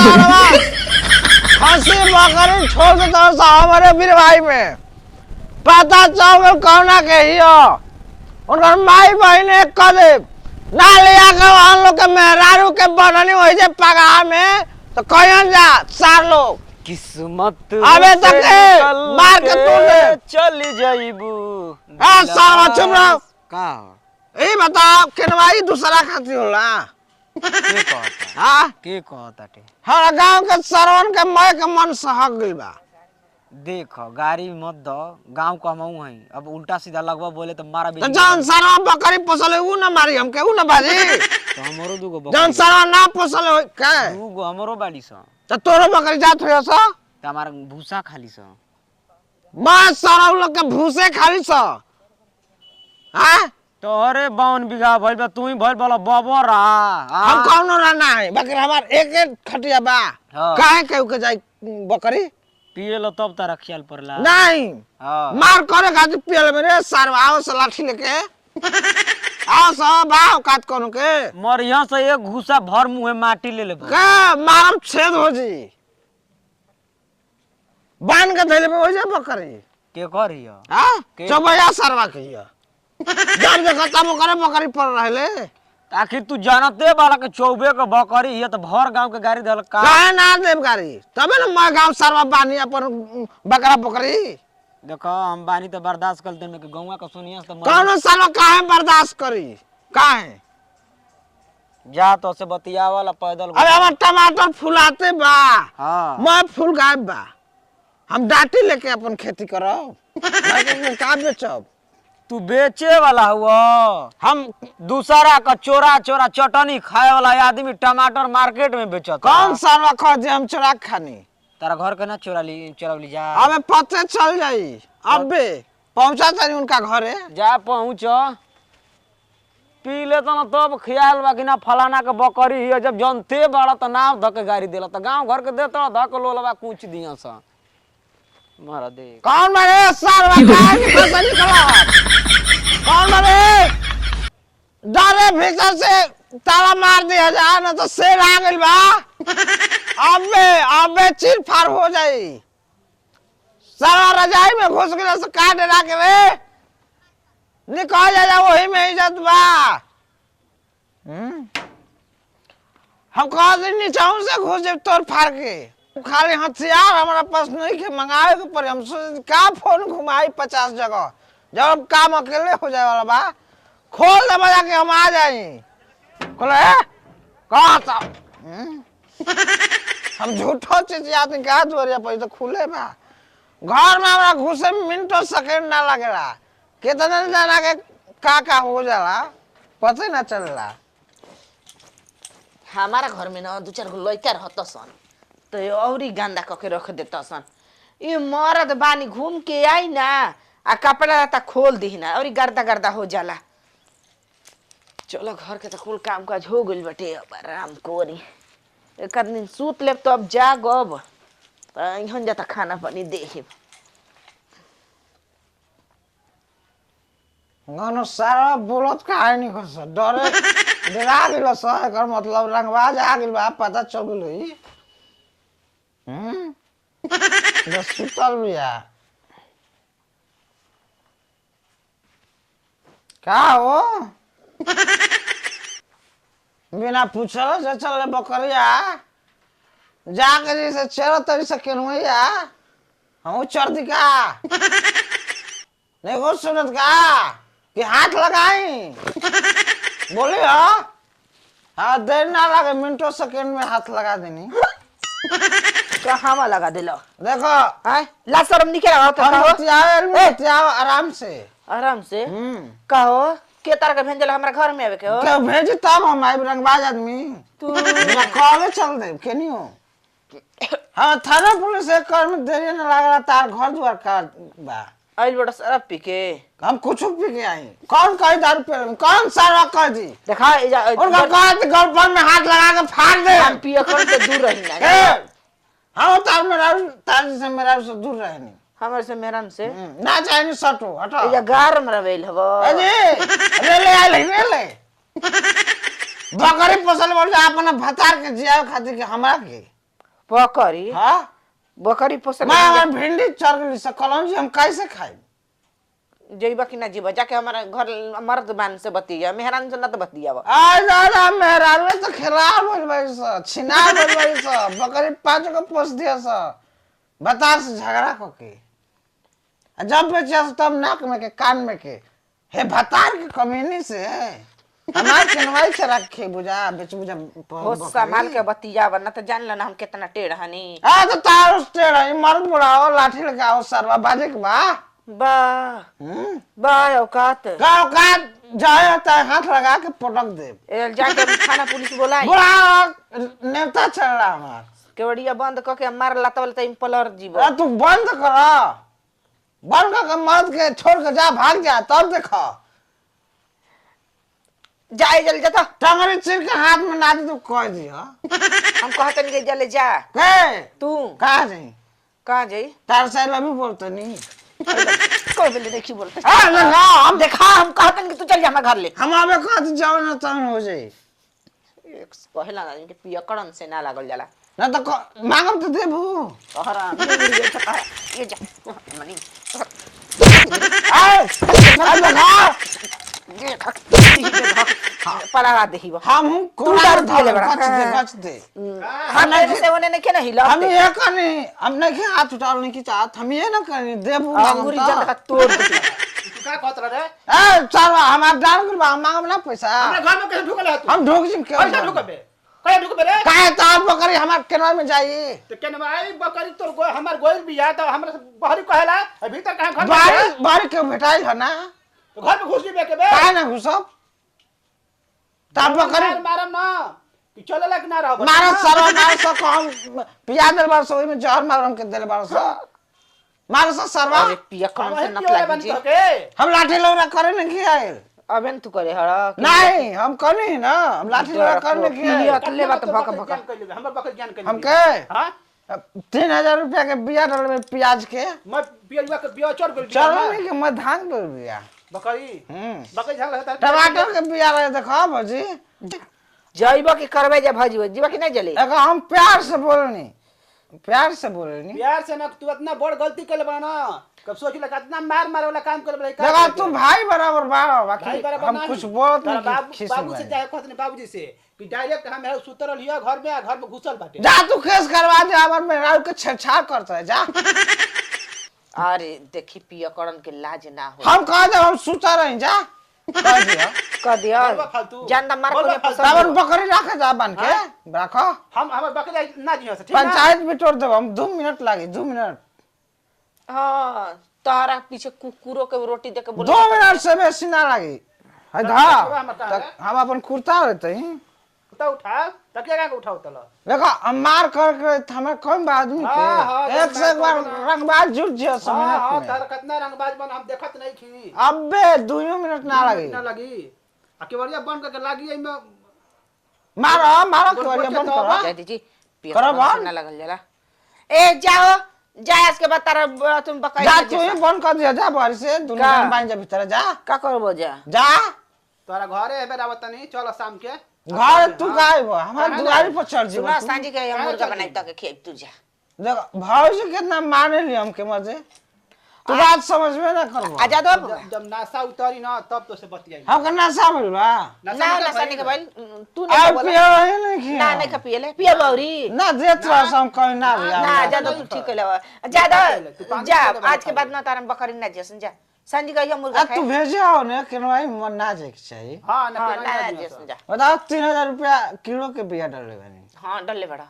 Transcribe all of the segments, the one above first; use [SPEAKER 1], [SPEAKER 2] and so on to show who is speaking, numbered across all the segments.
[SPEAKER 1] सारा खसी बकरी छोड़ देता हमारे वीर भाई में पता चल गल कौना के हियो उनकर माई बहन एक कदे ना लिया के हम लोग के मेहरारू के बननी हो जे पगहा में तो कहियन जा सार लोग
[SPEAKER 2] किस्मत
[SPEAKER 1] अबे तक मार के तोड़ दे
[SPEAKER 2] चली जाइबू
[SPEAKER 1] ए सारा चुप रहो
[SPEAKER 2] का
[SPEAKER 1] ए बताओ केनवाई दूसरा खाती होला
[SPEAKER 2] के कहता
[SPEAKER 1] हां
[SPEAKER 2] के कहताटे
[SPEAKER 1] हर गांव के सरवन के मय के मन सहक गइल बा
[SPEAKER 2] देख गाड़ी मत दो गांव को हमहू हई अब उल्टा सीधा लगवा बोले तो मारा
[SPEAKER 1] तो जौन सरवा बकरी पोसले ऊ ना मारी हमके ऊ ना बाजी
[SPEAKER 2] तो हमरो दुगो बकरी
[SPEAKER 1] जौन सरवा ना पोसले हो के
[SPEAKER 2] दुगो हमरो बाड़ी स
[SPEAKER 1] तो तोरो बकरी जात होय स
[SPEAKER 2] त हमार भूसा खाली स
[SPEAKER 1] मैं सरव लोग के भूसे खाली स हां
[SPEAKER 2] तोहरे 52 बीघा भइल बा तू ही भइल बोला बबरा
[SPEAKER 1] हम कौनो रहना है बकरी हमार एक एक खटिया बा
[SPEAKER 2] हाँ।
[SPEAKER 1] काहे केहू के जाई बकरी
[SPEAKER 2] पिए लो तब तारा ख्याल पड़ला
[SPEAKER 1] नहीं
[SPEAKER 2] हां
[SPEAKER 1] मार करे खातिर पियल मेरे सरवा आओ से लाठी लेके आओ सब बाव काट कोनो के
[SPEAKER 2] मर यहां से एक घुसा भर मुंह माटी ले लेबो
[SPEAKER 1] के मारम छेद हो जी बांध के धैले में हो जा बकरी
[SPEAKER 2] के करियो
[SPEAKER 1] हां
[SPEAKER 2] के?
[SPEAKER 1] चौबया सरवा कहिया जब देखा तब करे बकरी पर रहले
[SPEAKER 2] आखिर तू जानते वाला के चौबे के बकरी ये तो भर गांव के गाड़ी दल का
[SPEAKER 1] काहे ना देव गाड़ी तबे न मैं गांव सरवा बानी अपन बकरा बकरी
[SPEAKER 2] देखो हम बानी तो बर्दाश्त करते में कि गौवा का सुनिया तो
[SPEAKER 1] कौनो सरवा काहे बर्दाश्त करी काहे
[SPEAKER 2] जा तो से बतिया वाला पैदल
[SPEAKER 1] अरे हमार टमाटर फुलाते बा
[SPEAKER 2] हां
[SPEAKER 1] मैं फूल गायब बा हम डाटी लेके अपन खेती करब मार्केट में का बेचब
[SPEAKER 2] तू बेचे वाला हुआ
[SPEAKER 1] हम
[SPEAKER 2] दूसरा का चोरा चोरा चटनी खाए वाला आदमी टमाटर मार्केट में बेचता
[SPEAKER 1] कौन सरवा खा जे हम चोरा खानी
[SPEAKER 2] तारा घर के ना चोरा ली जा
[SPEAKER 1] अबे पते चल जाई अबे पहुंचा तनी उनका घरे
[SPEAKER 2] जा पहुंच पी ले तो ना तब ख्याल बा कि ना फलाना के बकरी है जब जनते बड़ा तो नाव धके गाड़ी देला तो गांव घर के देता धक लोलबा कुछ दिया सा मारा दे
[SPEAKER 1] कौन मारे सरवा काहे की फसल निकला कौन मारे डरे भीतर से ताला मार दिया जा ना तो शेर आ गइल बा अबे चीर फाड़ हो जाई सारा रजाई में घुस गया से काट डरा के रे निकल जा वही में इज्जत बा हम कह दिन नीचाऊ से घुस जब तोड़ फाड़ के खाली हथियार हमारा पास नहीं के मंगाए के पर हम सोचे का फोन घुमाई 50 जगह जब हम काम अकेले हो जाए वाला बा खोल दे बजा के हम आ जाई खोले कहा था हम झूठो चीज आते का जोरिया पर तो खुले बा घर में हमरा घुसे में मिनटों सेकंड ना लगेला कितना जना के का हो जाला पता ना चलला
[SPEAKER 3] हमारा घर में ना 2-4 गो लड़का रहता सन तो औरी गंदा कके रख देता सन ये मरद बानी घूम के आई ना आ कपड़ा लता खोल दी ना और गर्दा गर्दा हो जाला चलो घर के तो कुल काम काज हो गइल बटे अब आराम कोरी एक दिन सूत लेब तो अब जागब तो इहन जाता खाना पानी देहिब
[SPEAKER 1] गानो सारा बोलत काहे नहीं खस डरे डरा गेल स एकर मतलब रंगबाज आ गेल बा पता चल गेल ई बस सुतल बिया का हो बिना पूछल से चल बकरिया जाके जैसे चल तरी से केनवैया हम चढ़ दी का नहीं हो सुनत का कि हाथ लगाई बोली हो हाँ देर ना लगे मिनटों सेकंड में हाथ लगा देनी
[SPEAKER 3] कहाँ लगा दिलो
[SPEAKER 1] देखो
[SPEAKER 3] हैं ला शर्म निकल आओ तो
[SPEAKER 1] हम
[SPEAKER 3] कहो
[SPEAKER 1] बतियाओ आराम से
[SPEAKER 3] आराम से कहो के तार के भेंजल हमरा घर में आवे के हो
[SPEAKER 1] क्या भेजी तब हम आए रंगबाज आदमी
[SPEAKER 3] तू
[SPEAKER 1] ना कॉले चल दे केनी हो हाँ थाना पुलिस एक कर में देरी ना लागला तार घर द्वार का बा
[SPEAKER 3] आइल बड़ा शराब पी के
[SPEAKER 1] हम कुछ पी के आई कौन कही दारू पे कौन सारा कर दी
[SPEAKER 3] देखा
[SPEAKER 1] उनका कहा गर्लफ्रेंड में हाथ लगा के फाड़ दे
[SPEAKER 3] हम पिए कर से दूर रही ना
[SPEAKER 1] हाँ तार से मेरा से दूर रहे नहीं
[SPEAKER 3] हमर से मेरन से
[SPEAKER 1] ना चाहिए सटो हटो
[SPEAKER 3] या गार में रवेल हवो
[SPEAKER 1] अजी ले आइल ले बकरी पोसल बोल अपना भतार के जिया खातिर के हमरा के
[SPEAKER 3] बकरी
[SPEAKER 1] हाँ
[SPEAKER 3] बकरी पोसल
[SPEAKER 1] मैं हमार भिंडी चढ़ गई से कलौंजी हम कैसे खाई
[SPEAKER 3] जइबा कि ना जीबा जाके हमारा घर मर्द बान से बतिया मेहरान से ना तो बतिया
[SPEAKER 1] आ दादा मेहरान में तो खराब हो गई सा छिना हो गई सा बकरी 5 को पोस दिया सा बता से झगड़ा को के आ जब बेचे तब नाक में के कान में के हे भतार की कमीनी से हमार केनवाई से रखे बुझा बेच बुझा
[SPEAKER 3] हो संभाल के बतिया वरना तो जान लो ना हम कितना टेढ़ हनी
[SPEAKER 1] आ तो तार उस टेढ़ा ई मर्द बुढ़ाओ लाठी लगाओ सरवा बाजे के बा
[SPEAKER 3] बा बा औकात
[SPEAKER 1] गाँव का जाए होता है हाथ लगा के पटक दे
[SPEAKER 3] ए जाके हम थाना पुलिस बुलाई
[SPEAKER 1] बुढ़ा नेता चल रहा हमार
[SPEAKER 3] केवड़िया बंद क के मार लातवल त इम्पलर जीव
[SPEAKER 1] अरे तू बंद कर बंद कर मर्द के छोड़ के जा भाग जा तब देखो
[SPEAKER 3] जाए जल जाता
[SPEAKER 1] टंगरी चिर के हाथ में ना दे तो कह दियो
[SPEAKER 3] हम कहतन के जले जा
[SPEAKER 1] के
[SPEAKER 3] तू
[SPEAKER 1] कहाँ जाई
[SPEAKER 3] कहां जाई
[SPEAKER 1] तार से लभी बोलते नहीं
[SPEAKER 3] कोई बेले देखी बोलते
[SPEAKER 1] आ लगा
[SPEAKER 3] हम देखा हम कहतन कि तू चल जा हमरा घर ले
[SPEAKER 1] हम आवे कहते जाओ ना तन हो जाई
[SPEAKER 3] एक पहला ना इनके पियकड़न से ना लागल जाला
[SPEAKER 1] ना तो मांगम तो देबू
[SPEAKER 3] कहरा ये जा मनी
[SPEAKER 1] आ लगा
[SPEAKER 3] पलावा देहिबो
[SPEAKER 1] हम
[SPEAKER 3] तू डर दिले बड़ा
[SPEAKER 1] बच दे
[SPEAKER 3] हम से होने ने के नहीं
[SPEAKER 1] हम
[SPEAKER 3] हिला
[SPEAKER 1] ये कनी हम नहीं के हाथ उठाल नहीं की चाहत हम ये ना कनी देबू
[SPEAKER 3] अंगूरी जन का तोड़ दे
[SPEAKER 4] तू का कहत रहे
[SPEAKER 1] ए चल हमार डाल कर मांगम ना पैसा
[SPEAKER 4] हमरा घर में कैसे ढुकल है तू
[SPEAKER 1] हम ढोक जिम के
[SPEAKER 4] कैसे ढुकबे कहे ढुकबे रे
[SPEAKER 1] काहे तार बकरी हमार केनवा में जाई
[SPEAKER 4] तो केन भाई बकरी तोर गो हमर गोइल बिया तो हमरा बाहरी कहेला भीतर कहां घर
[SPEAKER 1] बारी बारी के भेटाइल है ना
[SPEAKER 4] तो घर में घुस जीबे के बे
[SPEAKER 1] काहे ना घुसब तार बकरी
[SPEAKER 4] मारम ना कि चलेला कि ना रहो
[SPEAKER 1] मारा सरवा मार सक हम पिया देल बार सोई में जहर मारम के देल बार सो मार सक सरवा
[SPEAKER 3] अरे पियकड़न से नत लागी जी
[SPEAKER 1] हम लाठी लौरा करे नहीं की आए
[SPEAKER 3] अबेन तू करे हड़ा
[SPEAKER 1] नहीं हम करी ना हम लाठी लौरा करने की आए
[SPEAKER 3] अकेले बात भक भक
[SPEAKER 4] हमर बकरी जान कर
[SPEAKER 1] हम के
[SPEAKER 4] हां
[SPEAKER 1] 3000 रुपया के बिया डाल में प्याज के
[SPEAKER 4] मैं पियलवा के बिया चढ़ गेल
[SPEAKER 1] चल नहीं के मैं धान पे बिया
[SPEAKER 4] बकरी बकरी झाल रहता
[SPEAKER 1] टमाटर के बिया रहे देखो भौजी
[SPEAKER 3] जइबो कि करबे जा भजी जीवा कि नहीं जले
[SPEAKER 1] एगो हम प्यार से बोलनी प्यार से बोलनी
[SPEAKER 4] प्यार से ना तू इतना बड़ गलती कर बना ना कब सोच लगा इतना मार मारे वाला काम कर बड़ा
[SPEAKER 1] देखो तू भाई बराबर बा बाकी
[SPEAKER 4] भाई बराबर
[SPEAKER 1] हम
[SPEAKER 4] नहीं।
[SPEAKER 1] कुछ बोलत
[SPEAKER 4] तारा
[SPEAKER 1] नहीं खिस
[SPEAKER 4] बाबू से
[SPEAKER 1] में
[SPEAKER 4] जाए कहत नहीं बाबूजी से कि डायरेक्ट हम है सुतरल हिया घर में घुसल बाटे
[SPEAKER 1] जा तू केस करवा दे हमर मेहरारू के छेड़छाड़ करता है जा
[SPEAKER 3] अरे देखी पियकड़न के लाज ना हो
[SPEAKER 1] हम कह दे हम सुता रही जा कह दिया
[SPEAKER 3] क दिया
[SPEAKER 4] बोलबा फालतू।
[SPEAKER 3] जान मार
[SPEAKER 4] बोलबा
[SPEAKER 3] को
[SPEAKER 4] फालतू।
[SPEAKER 3] पसंद
[SPEAKER 1] तब बकरी रखे जा बन के रखो
[SPEAKER 4] हम हमर बकरी ना दियो से ठीक ना
[SPEAKER 1] पंचायत में तोड़ देब हम 2 मिनट लागी 2 मिनट
[SPEAKER 3] हां तारा पीछे कुकुरों के रोटी दे के
[SPEAKER 1] 2 मिनट से बेसी ना लागी है धा
[SPEAKER 4] हमर कहाँ
[SPEAKER 1] तक हम अपन कुर्ता रहते हैं
[SPEAKER 4] उठा उठा तकिया का उठा उतल
[SPEAKER 1] देखो हम मार कर हमें कौन बा आदमी
[SPEAKER 4] हाँ, हाँ,
[SPEAKER 1] के एक से एक बार रंगबाज जुट जियो
[SPEAKER 4] हां हां
[SPEAKER 1] समय
[SPEAKER 4] तार कितना रंगबाज बन हम देखत नहीं थी
[SPEAKER 1] अबे 2 मिनट ना लगी
[SPEAKER 4] ना लगी आ केवड़िया बन के लागी एमे
[SPEAKER 1] मारो मारो
[SPEAKER 4] बोल-
[SPEAKER 1] केवड़िया
[SPEAKER 4] बोल के
[SPEAKER 1] बंद
[SPEAKER 4] तो
[SPEAKER 1] करो
[SPEAKER 3] जय दीजी
[SPEAKER 1] करो
[SPEAKER 3] पियकड़न
[SPEAKER 1] बंद।
[SPEAKER 3] से ना लगल जला ए जाओ जा इसके बाद तारा तुम बकाई
[SPEAKER 1] जा तू ही बंद कर दिया जा बाहर से दुनिया
[SPEAKER 3] का?
[SPEAKER 1] में बाइन जा भीतर जा
[SPEAKER 3] का करबो जा
[SPEAKER 1] जा
[SPEAKER 4] तोरा घरे एबे आवत नहीं चलो शाम के
[SPEAKER 1] घर तू काहे बा हमार दुआरी पर चढ़ जी
[SPEAKER 3] सुना सांझी के हम मुर्गा बनाई त के खेब तू जा
[SPEAKER 1] देखो भौजी कितना मारे ली हमके मजे तू बात समझ में ना करबो
[SPEAKER 3] आजा दो
[SPEAKER 4] जब नासा उतरी ना तब तो से बतियाई
[SPEAKER 1] हमके नशा मिल बा
[SPEAKER 3] ना ना सनी के भाई तू
[SPEAKER 1] आ
[SPEAKER 3] नहीं बोला
[SPEAKER 1] पियो ही नहीं
[SPEAKER 3] ना
[SPEAKER 1] किया
[SPEAKER 3] नहीं खपिएले पिए बौरी
[SPEAKER 1] ना देत रहा हम कहीं ना भी
[SPEAKER 3] ना जा दो तू ठीक है जा
[SPEAKER 4] तू
[SPEAKER 3] दो
[SPEAKER 4] पानी
[SPEAKER 3] जा
[SPEAKER 4] पी ले
[SPEAKER 3] आज के बाद ना तारम बकरी ना जसन जा सांझी का मुर्गा
[SPEAKER 1] आ
[SPEAKER 3] खाए
[SPEAKER 1] तू भेजे हो ने केनवाई मन ना जाए के चाहिए
[SPEAKER 4] हां
[SPEAKER 3] हां
[SPEAKER 4] ना
[SPEAKER 3] ना
[SPEAKER 4] ना
[SPEAKER 3] जसन जा
[SPEAKER 1] बताओ 3000 रुपया किलो के बिया डाले बनी
[SPEAKER 3] हां डल्ले बड़ा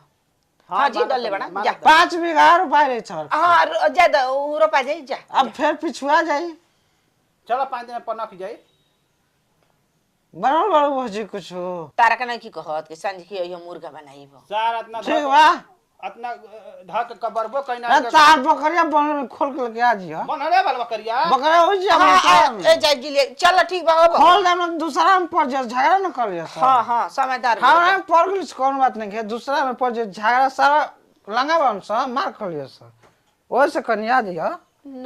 [SPEAKER 3] हां जी डल्ले बड़ा जा
[SPEAKER 1] 5 बीघा रुपया रे छर
[SPEAKER 3] हां जा दो रोपा जाई जा
[SPEAKER 1] अब फिर पिछुआ जाई
[SPEAKER 4] चलो 5 दिन में पन्ना की जाई
[SPEAKER 1] बड़ो बड़ो भौजी कुछ हो
[SPEAKER 3] तारा के नहीं की कहत कि सांझी की यो मुर्गा बनाईबो
[SPEAKER 4] सार इतना
[SPEAKER 1] ठीक बा
[SPEAKER 4] इतना धक कबरबो
[SPEAKER 1] ए
[SPEAKER 4] कइना
[SPEAKER 1] तार बकरिया बन खोल के लेके आ जियो
[SPEAKER 4] बनरे बाल बकरिया
[SPEAKER 1] बकरिया हो जी
[SPEAKER 3] ए जाई जी ले चल ठीक बा हो
[SPEAKER 1] खोल दे ना दूसरा में पड़ जाए झगड़ा न कर लियो सर
[SPEAKER 3] हां हां समझदार
[SPEAKER 1] हमारा में पड़ गई कौन बात नहीं है दूसरा में पड़ जाए झगड़ा सारा लंगा बन सा मार कर लियो सर ओसे कनिया दियो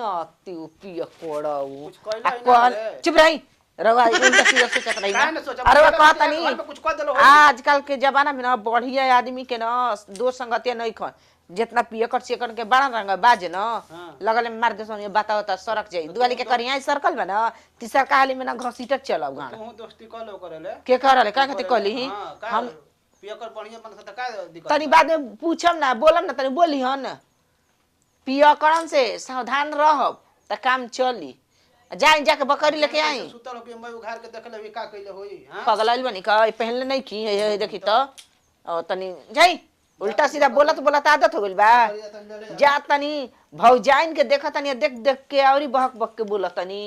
[SPEAKER 3] ना तू पिय कोड़ाऊ
[SPEAKER 4] कुछ कहला ही ना रे।
[SPEAKER 3] चुप रही रवा उल्टा सीधा सोचत रही
[SPEAKER 4] काहे न सोचब?
[SPEAKER 3] अरे वो
[SPEAKER 4] घर
[SPEAKER 3] कहता
[SPEAKER 4] में
[SPEAKER 3] नहीं
[SPEAKER 4] कुछ कह देलो हो।
[SPEAKER 3] आजकल के जमाना में ना बढ़िया आदमी के ना दो संगतिया नहीं खन जितना पियकर चिकन के बड़ा रंग बाजे ना
[SPEAKER 4] हाँ।
[SPEAKER 3] लगल में मार दे सोनी बताओ त सड़क जाई दुआली के करिया सर्कल में ना तीसरा कहाली में ना घसीटक चलाऊ गाना
[SPEAKER 4] तू दोस्ती कर लो करेले
[SPEAKER 3] के करले का कहते कहली
[SPEAKER 4] हां का
[SPEAKER 3] हम
[SPEAKER 4] पियकर बढ़िया बन सकता का दिक्कत
[SPEAKER 3] तनी बाद में पूछम ना बोलम ना तनी बोली हन पियकरन से सावधान रहब त काम चली जाई जाके बकरी लेके आई
[SPEAKER 4] सुतल के मैं उघार के देख लेबी का कइले होई हां
[SPEAKER 3] पगलाइल बनी का पहले नहीं की है देखी तो और तनी जाई उल्टा सीधा बोलत बोलत आदत हो गइल बा जा तनी भौजाइन के देखा तनी देख देख के औरी बहक बक के बोलत तनी